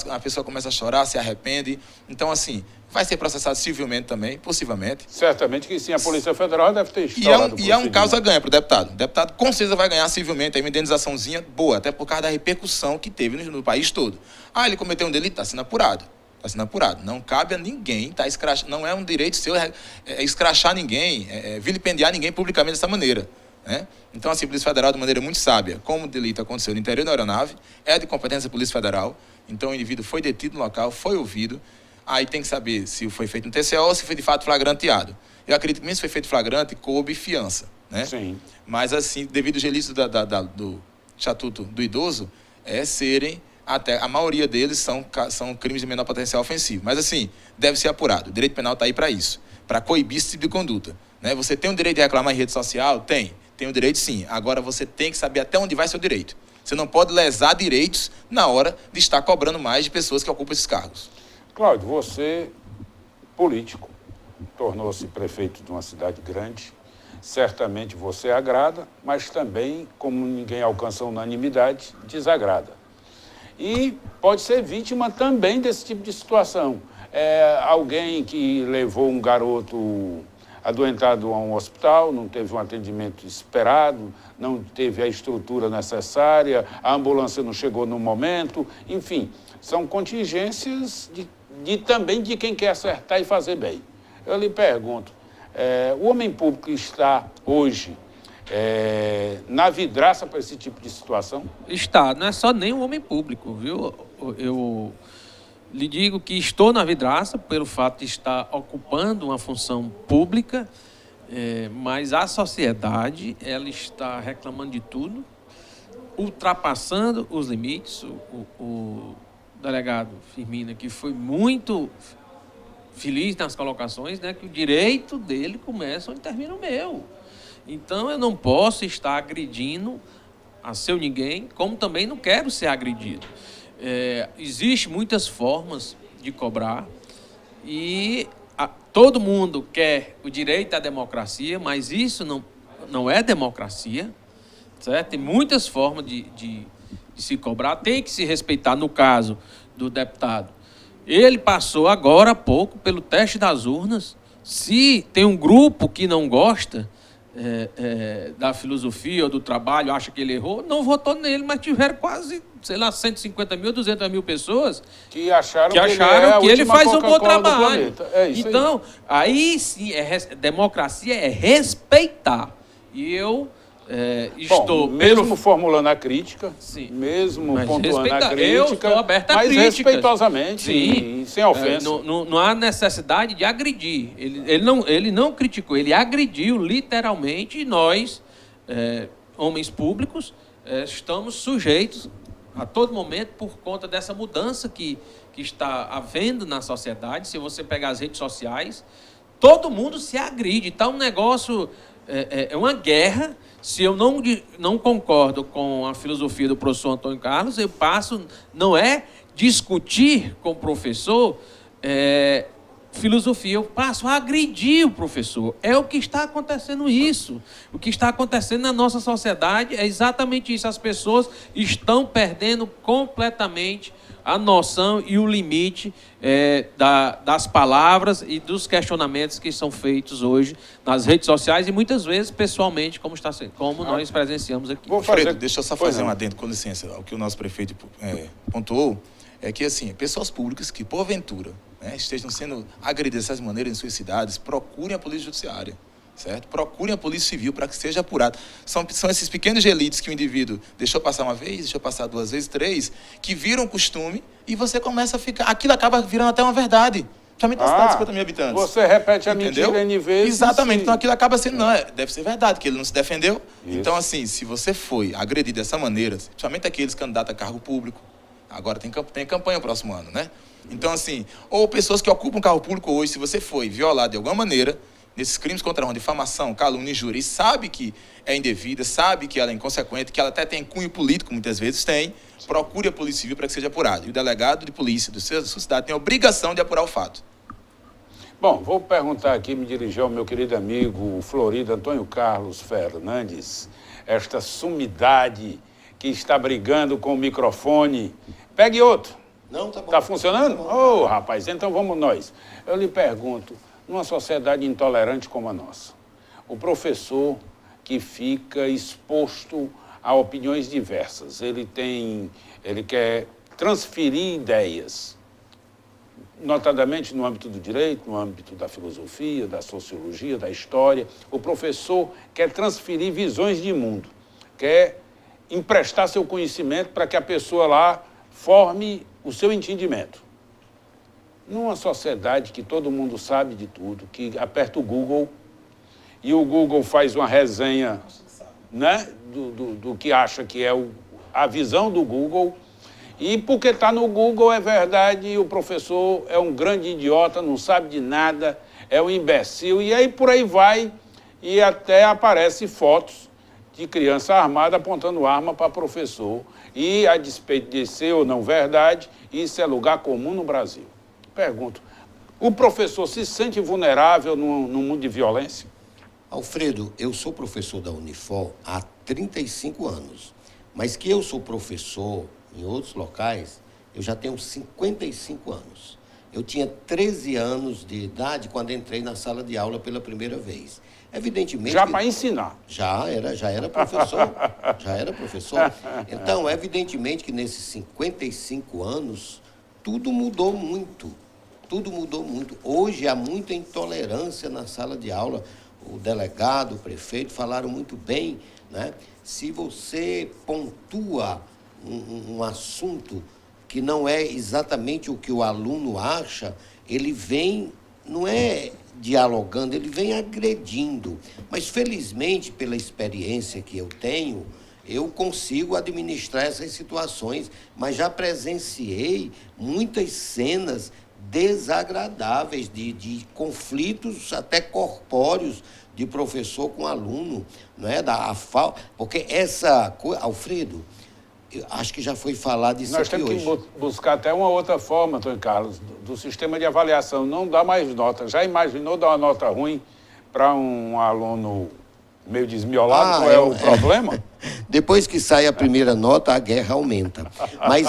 a pessoa começa a chorar, se arrepende. Então, assim, vai ser processado civilmente também, possivelmente. Certamente que sim, a Polícia Federal deve ter instaurado. E é um causa ganha para o deputado. O deputado com certeza vai ganhar civilmente, aí uma indenizaçãozinha boa, até por causa da repercussão que teve no país todo. Ele cometeu um delito, está sendo apurado. Está sendo apurado. Não cabe a ninguém, não é um direito seu escrachar ninguém, vilipendiar ninguém publicamente dessa maneira. Né? Então, assim, a Polícia Federal, de maneira muito sábia, como o delito aconteceu no interior da aeronave, é de competência da Polícia Federal. Então, o indivíduo foi detido no local, foi ouvido. Aí tem que saber se foi feito um TCO ou se foi de fato flagranteado. Eu acredito que mesmo se foi feito flagrante, coube fiança. Né? Sim. Mas, assim, devido aos delitos do Estatuto do Idoso, serem... Até a maioria deles são crimes de menor potencial ofensivo. Mas, assim, deve ser apurado. O direito penal está aí para isso, para coibir esse tipo de conduta. Né? Você tem o direito de reclamar em rede social? Tem o direito sim. Agora, você tem que saber até onde vai seu direito. Você não pode lesar direitos na hora de estar cobrando mais de pessoas que ocupam esses cargos. Cláudio, você, político, tornou-se prefeito de uma cidade grande. Certamente você agrada, mas também, como ninguém alcança unanimidade, desagrada. E pode ser vítima também desse tipo de situação. Alguém que levou um garoto adoentado a um hospital, não teve um atendimento esperado, não teve a estrutura necessária, a ambulância não chegou no momento, enfim, são contingências também de quem quer acertar e fazer bem. Eu lhe pergunto, o homem público está hoje na vidraça para esse tipo de situação? Está, não é só nem o homem público, viu? Eu lhe digo que estou na vidraça pelo fato de estar ocupando uma função pública, mas a sociedade, ela está reclamando de tudo, ultrapassando os limites. O delegado Firmino, que foi muito feliz nas colocações, né, que o direito dele começa onde termina o meu. Então, eu não posso estar agredindo a seu ninguém, como também não quero ser agredido. Existem muitas formas de cobrar e todo mundo quer o direito à democracia, mas isso não é democracia, certo? Tem muitas formas de se cobrar, tem que se respeitar. No caso do deputado, ele passou agora há pouco pelo teste das urnas. Se tem um grupo que não gosta da filosofia ou do trabalho, acha que ele errou, não votou nele, mas tiveram quase, 150 mil, 200 mil pessoas que acharam que ele faz um bom trabalho. Então, aí sim, democracia é respeitar. E eu estou... Mesmo formulando a crítica, sim, mesmo pontuando a crítica, eu estou aberto a críticas, respeitosamente, sim, e sem ofensa. Não há necessidade de agredir. Ele não criticou, ele agrediu literalmente, e nós, homens públicos, estamos sujeitos a todo momento por conta dessa mudança que está havendo na sociedade. Se você pegar as redes sociais, todo mundo se agride. Está um negócio, uma guerra. Se eu não concordo com a filosofia do professor Antônio Carlos, eu passo, não é discutir com o professor filosofia, eu passo a agredir o professor. É o que está acontecendo isso. O que está acontecendo na nossa sociedade é exatamente isso. As pessoas estão perdendo completamente a noção e o limite das palavras e dos questionamentos que são feitos hoje nas redes sociais e muitas vezes pessoalmente, como nós presenciamos aqui. Alfredo, deixa eu só fazer um adendo, com licença, ao que o nosso prefeito pontuou, é que, assim, pessoas públicas que, porventura, né, estejam sendo agredidas dessas maneiras em suas cidades, procurem a Polícia Judiciária. Certo? Procurem a Polícia Civil para que seja apurado. São esses pequenos delitos que o indivíduo deixou passar uma vez, deixou passar 2 vezes, 3, que viram costume e você começa a ficar... Aquilo acaba virando até uma verdade. Principalmente na cidade de 50 mil habitantes. Você repete a Entendeu? mentira N vezes. Exatamente. Então aquilo acaba sendo... Não, deve ser verdade, que ele não se defendeu. Isso. Então, assim, se você foi agredido dessa maneira, principalmente aqueles candidatos a cargo público, agora tem campanha no próximo ano, né? Então, assim, ou pessoas que ocupam cargo público hoje, se você foi violado de alguma maneira... Nesses crimes contra a honra, difamação, calúnia e injúria, e sabe que é indevida, sabe que ela é inconsequente, que ela até tem cunho político, muitas vezes tem, procure a Polícia Civil para que seja apurado. E o delegado de polícia da sua cidade tem a obrigação de apurar o fato. Bom, vou perguntar aqui, me dirigir ao meu querido amigo, o florido Antônio Carlos Fernandes, esta sumidade que está brigando com o microfone. Pegue outro. Não, tá bom. Está funcionando? Ô, rapaz, então vamos nós. Eu lhe pergunto, numa sociedade intolerante como a nossa, o professor que fica exposto a opiniões diversas, ele quer transferir ideias, notadamente no âmbito do direito, no âmbito da filosofia, da sociologia, da história. O professor quer transferir visões de mundo, quer emprestar seu conhecimento para que a pessoa lá forme o seu entendimento. Numa sociedade que todo mundo sabe de tudo, que aperta o Google e o Google faz uma resenha, né, do que acha que é a visão do Google, e porque está no Google é verdade, o professor é um grande idiota, não sabe de nada, é um imbecil, e aí por aí vai, e até aparecem fotos de criança armada apontando arma para professor, e a despeito de ser ou não verdade, isso é lugar comum no Brasil. Pergunto, o professor se sente vulnerável no mundo de violência? Alfredo, eu sou professor da Unifor há 35 anos, mas que eu sou professor em outros locais, eu já tenho 55 anos. Eu tinha 13 anos de idade quando entrei na sala de aula pela primeira vez. Evidentemente... Já para ensinar? Já era professor. Já era professor. Então, evidentemente que nesses 55 anos, tudo mudou muito. Tudo mudou muito. Hoje há muita intolerância na sala de aula. O delegado, o prefeito falaram muito bem, né? Se você pontua um assunto que não é exatamente o que o aluno acha, ele vem, não é dialogando, ele vem agredindo. Mas, felizmente, pela experiência que eu tenho, eu consigo administrar essas situações, mas já presenciei muitas cenas desagradáveis, de conflitos até corpóreos de professor com aluno, não é? Porque essa coisa, Alfredo, eu acho que já foi falado disso aqui hoje. Nós temos que buscar até uma outra forma, Antônio Carlos, do sistema de avaliação, não dá mais nota. Já imaginou dar uma nota ruim para um aluno meio desmiolado? Qual é o problema? Depois que sai a primeira nota, a guerra aumenta. Mas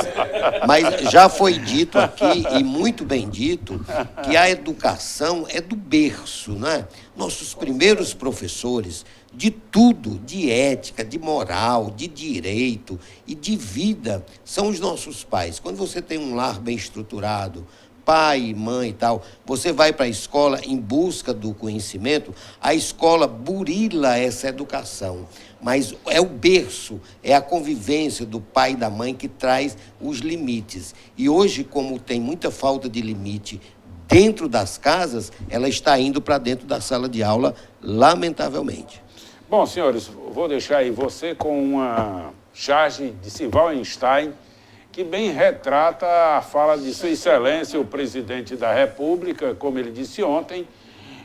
já foi dito aqui, e muito bem dito, que a educação é do berço, né? Nossos primeiros professores, de tudo, de ética, de moral, de direito e de vida, são os nossos pais. Quando você tem um lar bem estruturado, pai, mãe e tal, você vai para a escola em busca do conhecimento, a escola burila essa educação. Mas é o berço, é a convivência do pai e da mãe que traz os limites. E hoje, como tem muita falta de limite dentro das casas, ela está indo para dentro da sala de aula, lamentavelmente. Bom, senhores, vou deixar aí você com uma charge de Sival Einstein, que bem retrata a fala de Sua Excelência, o presidente da República, como ele disse ontem,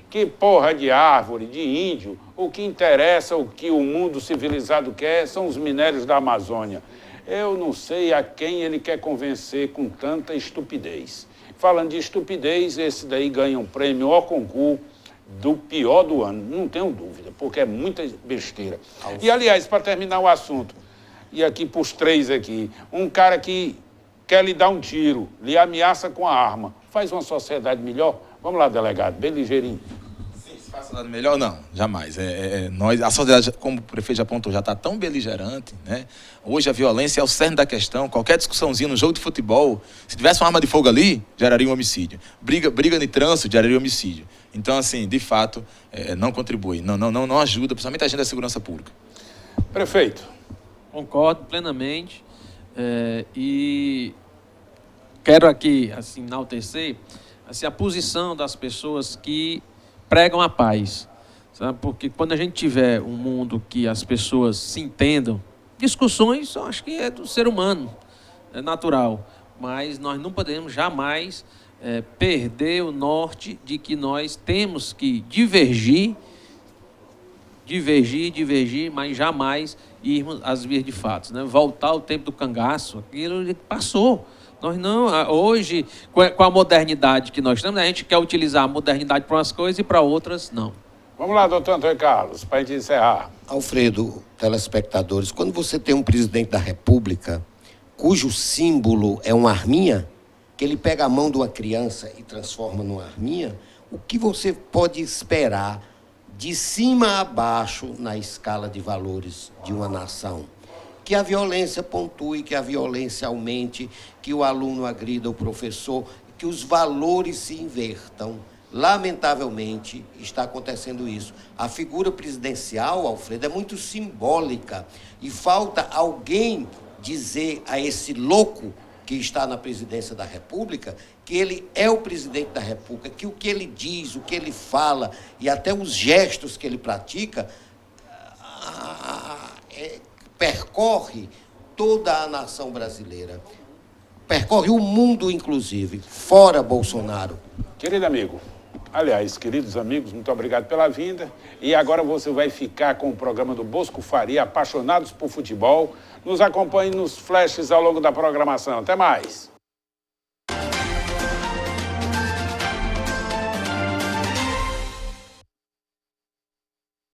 que porra de árvore, de índio, o que interessa, o que o mundo civilizado quer são os minérios da Amazônia. Eu não sei a quem ele quer convencer com tanta estupidez. Falando de estupidez, esse daí ganha um prêmio ao concurso do pior do ano, não tenho dúvida, porque é muita besteira. E, aliás, para terminar o assunto, e aqui para os três aqui, um cara que quer lhe dar um tiro, lhe ameaça com a arma, faz uma sociedade melhor? Vamos lá, delegado, bem ligeirinho. Sim, se faça Melhor não, jamais. A sociedade, como o prefeito já apontou, já está tão beligerante, né? Hoje a violência é o cerne da questão. Qualquer discussãozinha no jogo de futebol, se tivesse uma arma de fogo ali, geraria um homicídio. Briga de trânsito, geraria um homicídio. Então, assim, de fato, não contribui, não ajuda, principalmente a agenda da segurança pública. Prefeito. Concordo plenamente e quero aqui assim, enaltecer assim, a posição das pessoas que pregam a paz, sabe? Porque quando a gente tiver um mundo que as pessoas se entendam, discussões, eu acho que é do ser humano, é natural, mas nós não podemos jamais perder o norte de que nós temos que divergir, mas jamais irmos às vias de fato, né? Voltar ao tempo do cangaço, aquilo passou. Nós não, hoje, com a modernidade que nós temos, a gente quer utilizar a modernidade para umas coisas e para outras, não. Vamos lá, doutor Antônio Carlos, para a gente encerrar. Alfredo, telespectadores, quando você tem um presidente da República, cujo símbolo é uma arminha, que ele pega a mão de uma criança e transforma numa arminha, o que você pode esperar de cima a baixo na escala de valores de uma nação? Que a violência pontue, que a violência aumente, que o aluno agrida o professor, que os valores se invertam. Lamentavelmente, está acontecendo isso. A figura presidencial, Alfredo, é muito simbólica e falta alguém dizer a esse louco que está na presidência da República que ele é o presidente da República, que o que ele diz, o que ele fala e até os gestos que ele pratica percorre toda a nação brasileira, percorre o mundo, inclusive, fora Bolsonaro. Querido amigo, aliás, queridos amigos, muito obrigado pela vinda. E agora você vai ficar com o programa do Bosco Faria, Apaixonados por Futebol. Nos acompanhe nos flashes ao longo da programação. Até mais!